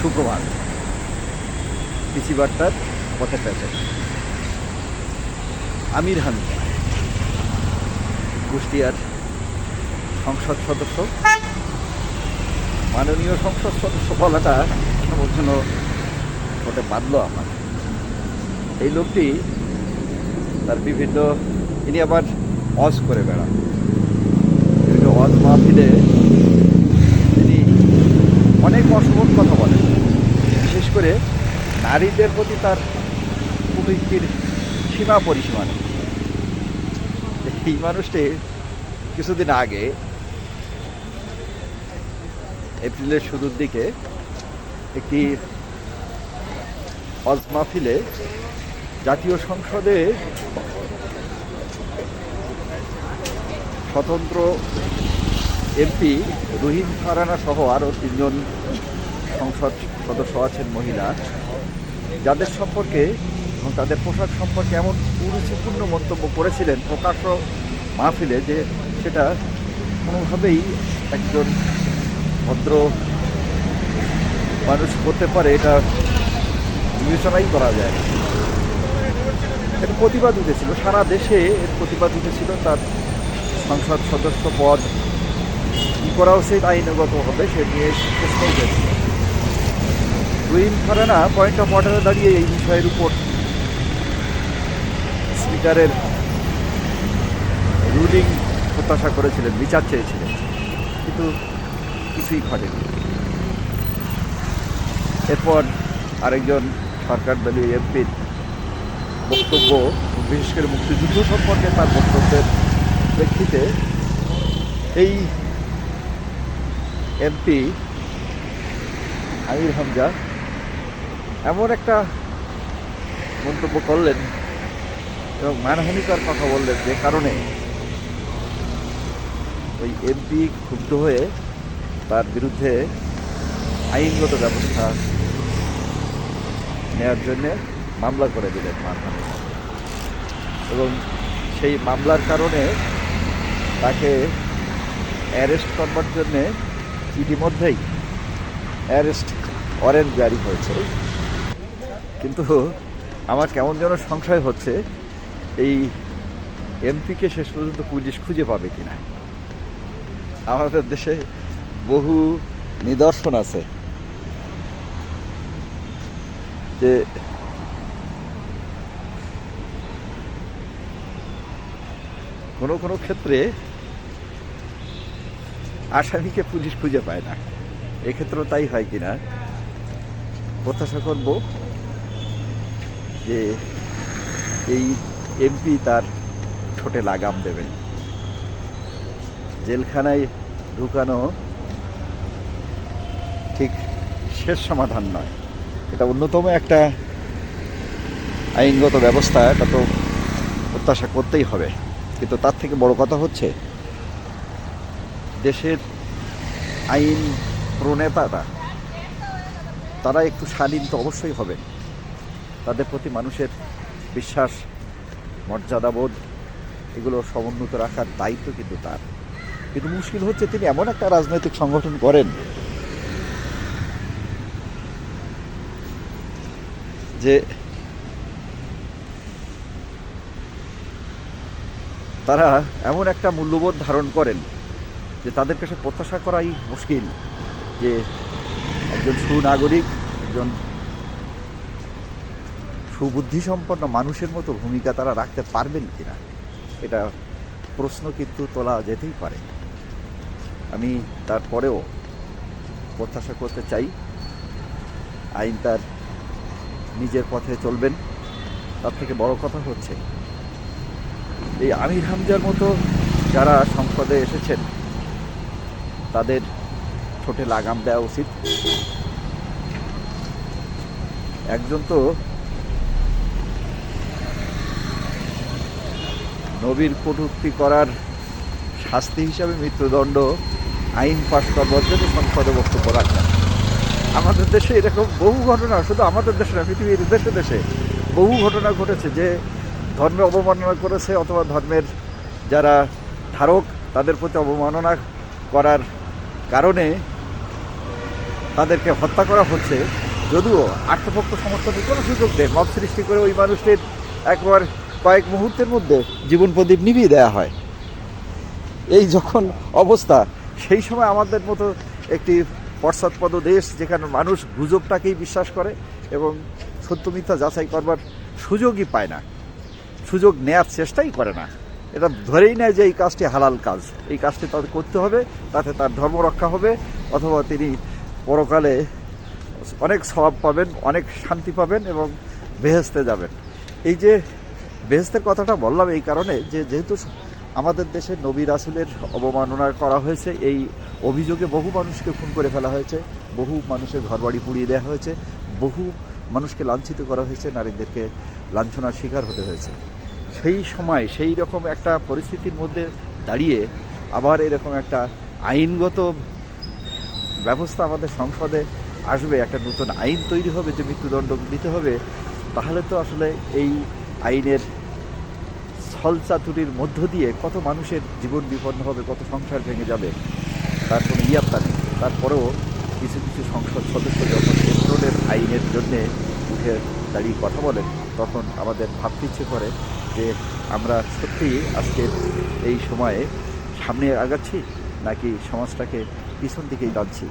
সুপ্রভাত। পিসি বার্তার পথে পেঁচে আমির হামজা কুষ্টিয়ার সংসদ সদস্য, মাননীয় সংসদ সদস্য বলাটা কেমন যেন ওটা বাঁধলো আমার। এই লোকটি তার বিভিন্ন, ইনি আবার ওয়াজ করে বেড়ান, বিভিন্ন ওয়াজ মাহফিলে তিনি অনেক অশোভন কথা বলেন, বিশেষ করে নারীদের প্রতি তার কুকীর্তির সীমা পরিসীমা নেই। এই মানুষটি কিছুদিন আগে এপ্রিলের শুরুর দিকে একটি ওয়াজ মাহফিলে জাতীয় সংসদে স্বতন্ত্র এমপি রহিম ফারহানা সহ আরও 3 জন সংসদ সদস্য আছেন মহিলা, যাদের সম্পর্কে এবং তাদের পোশাক সম্পর্কে এমন কুরুচিপূর্ণ মন্তব্য করেছিলেন প্রকাশ্য মাহফিলে যে সেটা কোনোভাবেই একজন ভদ্র মানুষ করতে পারে, এটা বিবেচনাই করা যায় না। এর প্রতিবাদ উঠেছিল, সারা দেশে এর প্রতিবাদ উঠেছিল। তার সংসদ সদস্য পদ কী করা উচিত আইনগত হবে সে নিয়ে প্রশ্ন উঠেছিল। রহিম ফারহানা পয়েন্ট অফ অর্ডারে দাঁড়িয়ে এই বিষয়ের উপর স্পিকারের রুলিং প্রত্যাশা করেছিলেন, বিচার চেয়েছিলেন, কিন্তু কিছুই ঘটেনি। এরপর আরেকজন সরকারদলীয় এমপির বক্তব্য, বিশেষ করে মুক্তিযুদ্ধ সম্পর্কে তার বক্তব্যের প্রেক্ষিতে এই এমপি আমির হামজা এমন একটা মন্তব্য করলেন এবং মানহানিকর কথা বললেন, যে কারণে ওই এমপি ক্ষুব্ধ হয়ে তার বিরুদ্ধে আইনগত ব্যবস্থা নেওয়ার জন্যে মামলা করে দিলেন মানহানি, এবং সেই মামলার কারণে তাকে অ্যারেস্ট করবার জন্যে ইতিমধ্যেই অ্যারেস্ট ওয়ারেন্ট জারি হয়েছে। কিন্তু আমার কেমন যেন সংশয় হচ্ছে এই এমপিকে শেষ পর্যন্ত পুলিশ খুঁজে পাবে কিনা। আমাদের দেশে বহু নিদর্শন আছে যে কোনো কোনো ক্ষেত্রে আসামিকে পুলিশ খুঁজে পায় না। এক্ষেত্রেও তাই হয় কিনা প্রত্যাশা করব যে এই এমপি তার ঠোঁটে লাগাম দেবেন। জেলখানায় ঢুকানো ঠিক শেষ সমাধান নয়, এটা অন্যতম একটা আইনগত ব্যবস্থা, এটা তো প্রত্যাশা করতেই হবে। কিন্তু তার থেকে বড় কথা হচ্ছে দেশের আইন প্রণেতারা, তারা একটু শালীন তো অবশ্যই হবেন। তাদের প্রতি মানুষের বিশ্বাস, মর্যাদাবোধ এগুলো সমুন্নত রাখার দায়িত্ব কিন্তু তার। কিন্তু মুশকিল হচ্ছে তিনি এমন একটা রাজনৈতিক সংগঠন করেন যে তারা এমন একটা মূল্যবোধ ধারণ করেন যে তাদের কাছে প্রত্যাশা করাই মুশকিল যে একজন সুনাগরিক, একজন সুবুদ্ধিসম্পন্ন মানুষের মতো ভূমিকা তারা রাখতে পারবেন কিনা, এটা প্রশ্ন কিন্তু তোলা যেতেই পারে। আমি তারপরেও প্রত্যাশা করতে চাই আইন তার নিজের পথে চলবেন। তার থেকে বড় কথা হচ্ছে এই আমির হামজার মতো যারা সংসদে এসেছেন তাদের ঠোঁটে লাগাম দেওয়া উচিত। একজন তো নবীর কটূক্তি করার শাস্তি হিসাবে মৃত্যুদণ্ড আইন পাশ করবার জন্য সংসদে বক্তব্য রাখলেন। আমাদের দেশে এরকম বহু ঘটনা, শুধু আমাদের দেশে না, পৃথিবীর দেশে দেশে বহু ঘটনা ঘটেছে যে ধর্মে অবমাননা করেছে অথবা ধর্মের যারা ধারক তাদের প্রতি অবমাননা করার কারণে তাদেরকে হত্যা করা হচ্ছে, যদিও আত্মপক্ষ সমর্থনের কোনো সুযোগ দেয়, মব সৃষ্টি করে ওই মানুষটির একবার কয়েক মুহূর্তের মধ্যে জীবন প্রদীপ নিভিয়ে দেওয়া হয়। এই যখন অবস্থা, সেই সময় আমাদের মতো একটি পশ্চাৎপদ দেশ, যেখানে মানুষ গুজবটাকেই বিশ্বাস করে এবং সত্য মিথ্যা যাচাই করবার সুযোগই পায় না, সুযোগ নেয়ার চেষ্টাই করে না, এটা ধরেই নেয় যে এই কাজটি হালাল কাজ, এই কাজটি তাদের করতে হবে, তাতে তার ধর্ম রক্ষা হবে, অথবা তিনি পরকালে অনেক স্বভাব পাবেন, অনেক শান্তি পাবেন এবং বেহেশতে যাবেন। এই যে বেহেশতের কথাটা বললাম এই কারণে যে যেহেতু আমাদের দেশে নবী রাসূলের অবমাননা করা হয়েছে, এই অভিযোগে বহু মানুষকে খুন করে ফেলা হয়েছে, বহু মানুষের ঘরবাড়ি পুড়িয়ে দেওয়া হয়েছে, বহু মানুষকে লাঞ্ছিত করা হয়েছে, নারীদেরকে লাঞ্ছনার শিকার হতে হয়েছে। সেই সময় সেই রকম একটা পরিস্থিতির মধ্যে দাঁড়িয়ে আবার এরকম একটা আইনগত ব্যবস্থা আমাদের সংসদে আসবে, একটা নতুন আইন তৈরি হবে যে মৃত্যুদণ্ড দিতে হবে, তাহলে তো আসলে এই আইনের ছলচাতুরির মধ্য দিয়ে কত মানুষের জীবন বিপন্ন হবে, কত সংসার ভেঙে যাবে, তার কোনো ইয়াত্তা নেই। তারপরেও কিছু কিছু সংসদ সদস্য যখন এ ধরনের আইনের জন্যে উঠে দাঁড়িয়ে কথা বলেন, তখন আমাদের ভাবতে ইচ্ছে করে যে আমরা সত্যিই আজকের এই সময়ে সামনে আগাচ্ছি নাকি সমাজটাকে পিছন দিকেই টানছি।